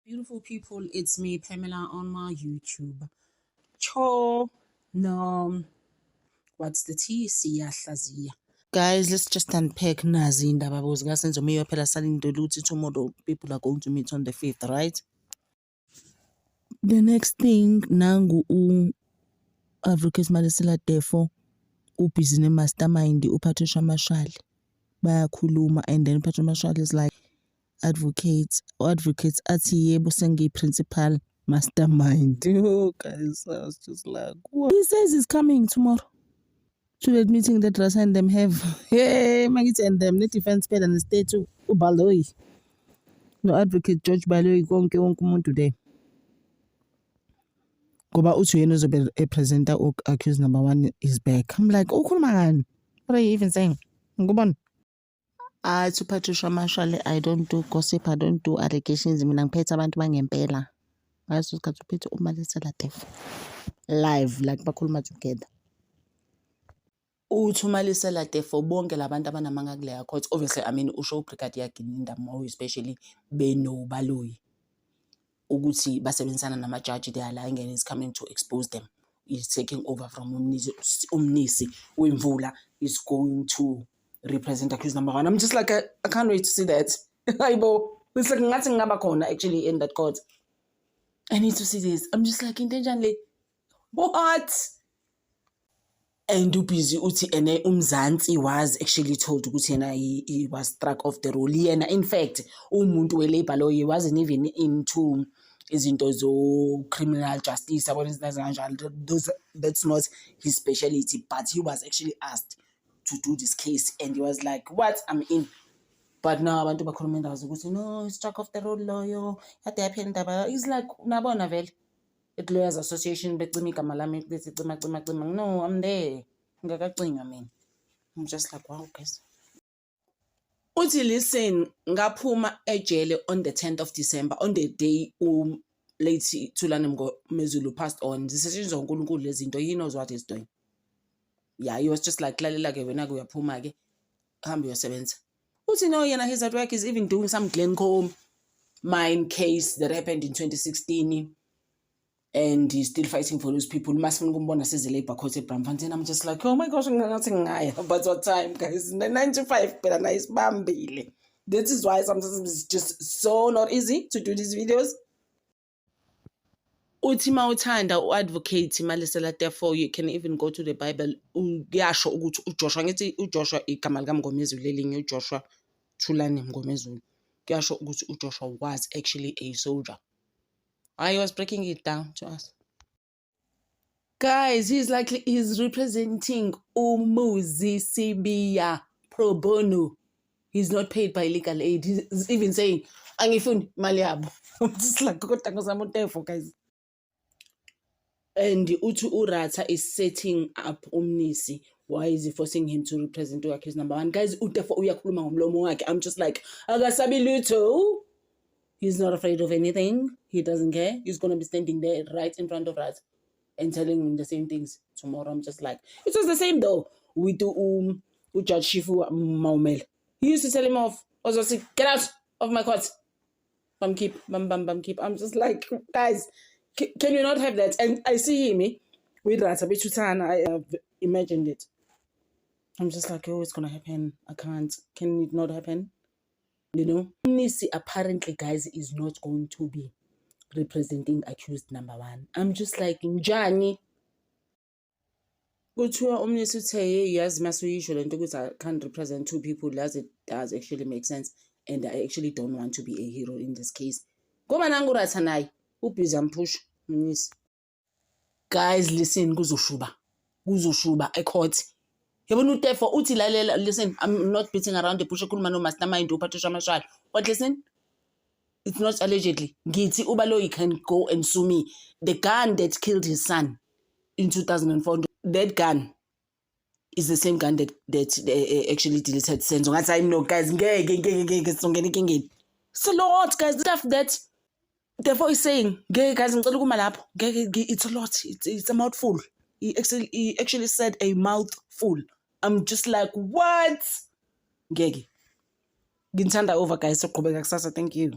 Beautiful people, it's me, Pamela, on my YouTube. Cho, no, what's the tea? Siyahlaziya. Guys, let's just unpack nazi indaba because ngasenzo meyo phela salinde ukuthi tomorrow people are going to meet on the 5th, right? The next thing, nangu Advocate Malisela Tefo, busy mastermind, Patricia Mashal, bayakhuluma, and then Patricia Mashal is like, advocates athi yebo sengi principal mastermind. Oh guys, I was just like, what? He says he's coming tomorrow to that meeting that Rasa and them have. Hey, Magit and them, net defense paid and stay to Ubaloy. No advocate George Baloy konke wonke umuntu today. Goba uthi yena uzobe a presenter or accused number 1 is back. I'm like, oh man, what are you even saying? Ngubona. To Patricia Mashal, I don't do gossip, I don't do allegations. Mina ngiphethe abantu bangempela. Ngaso sikhathi uphethe uMalisela Tefo live like bakhuluma together. uMalisela Tefo bonke labantu abanamanga kuleya court, obviously I mean usho uBrigadier Gininda more especially benobaloyi ukuthi basebenzisana namajaji, they are lying and he's coming to expose them. He's taking over from Umnisi Wemvula is going to represent accused number 1. I'm just like, I can't wait to see that. It's like nothing ngaba actually in that court. I need to see this. I'm just like, intentionally, what? And busy uti ene umzansi was actually told ukuthi he was struck off the roll. In fact, umuntu we-labor law, he wasn't even into izinto zo criminal justice. That's not his specialty, but he was actually asked to do this case and he was like, what? I'm in. But now abantu bakhuluma ukuthi no, it's struck off the road lawyer. He's like, nabona vele. It Lawyers Association becima igama lami lithi cima. No, I'm there. Ngakacinga mina. I'm just like, wow, guys. Uthi listen, ngaphuma ejele on the 10th of December, on the day late Thulani Mngomezulu passed on. Zisetshenziswa uNkulunkulu lezi zinto. He knows what he's doing. Yeah, he was just like, lalela ke wena kuyaphuma ke hambe uyosebenza. Uthi no, yena he's at work, he's even doing some Glencoe mine case that happened in 2016. And he's still fighting for those people. Masifuna ukumbona seze-Labour Court eBraamfontein. I'm just like, oh my gosh, ngathi ngaya. But what time, guys? 95 phela na isibambile. This is why sometimes it's just so not easy to do these videos. Uthi mawuthanda uadvocate Malisela Tefo, you can even go to the Bible. Uyasho ukuthi uJoshua, ngithi uJoshua igama lika Mngomezulu lelinye uJoshua Thulani Mngomezulu. Kuyasho ukuthi uJoshua was actually a soldier. I was breaking it down to us. Guys, he's representing Umuzi Sibiya pro bono. He's not paid by legal aid. He's even saying, angifuni mali yabo. I'm just like, kodwa ngizama Tefo, guys. And uthi uRatha is setting up Umnisi. Why is he forcing him to represent accused number 1? Guys, uTefo uyakhuluma ngomlomo wakhe. I'm just like, akasabi lutho. He's not afraid of anything. He doesn't care. He's going to be standing there right in front of Ratha and telling him the same things tomorrow. I'm just like, it was the same though with Judge Shifu Maumel. He used to tell him off. I was just like, get out of my court. Bam keep. I'm just like, guys, can you not have that? And I see him with Ratha Bechutana. I have imagined it. I'm just like, oh, it's going to happen. I can't. Can it not happen? You know, Umnisi apparently, guys, is not going to be representing accused number 1. I'm just like, Njani. Kuthiwa Umnisi uthe yazi masuyisho lento ukuthi I can't represent 2 people, as it does actually make sense, and I actually don't want to be a hero in this case. Ngoba nangu Ratha naye ubhizi ampush Umnisi. Guys, listen, kuzoshuba ecourt. Yabona uTefo uthi lalela, listen, I'm not beating around the bush ekhuluma no mastermind uPatricia Mashal. But listen, it's not allegedly. Ngithi ubaloyi can go and sue me. The gun that killed his son in 2004, that gun is the same gun that actually deleted Senzo. Ngathi I know, guys, ngeke songena enkingeni. It's a lot, guys. Stuff that Tefo is saying, guys, ngicela ukuma lapho. It's a lot. It's a mouthful. He actually said a mouthful. I'm just like, what? Ngeke. Nginthanda over, guys. Soqhubeka kusasa. Thank you.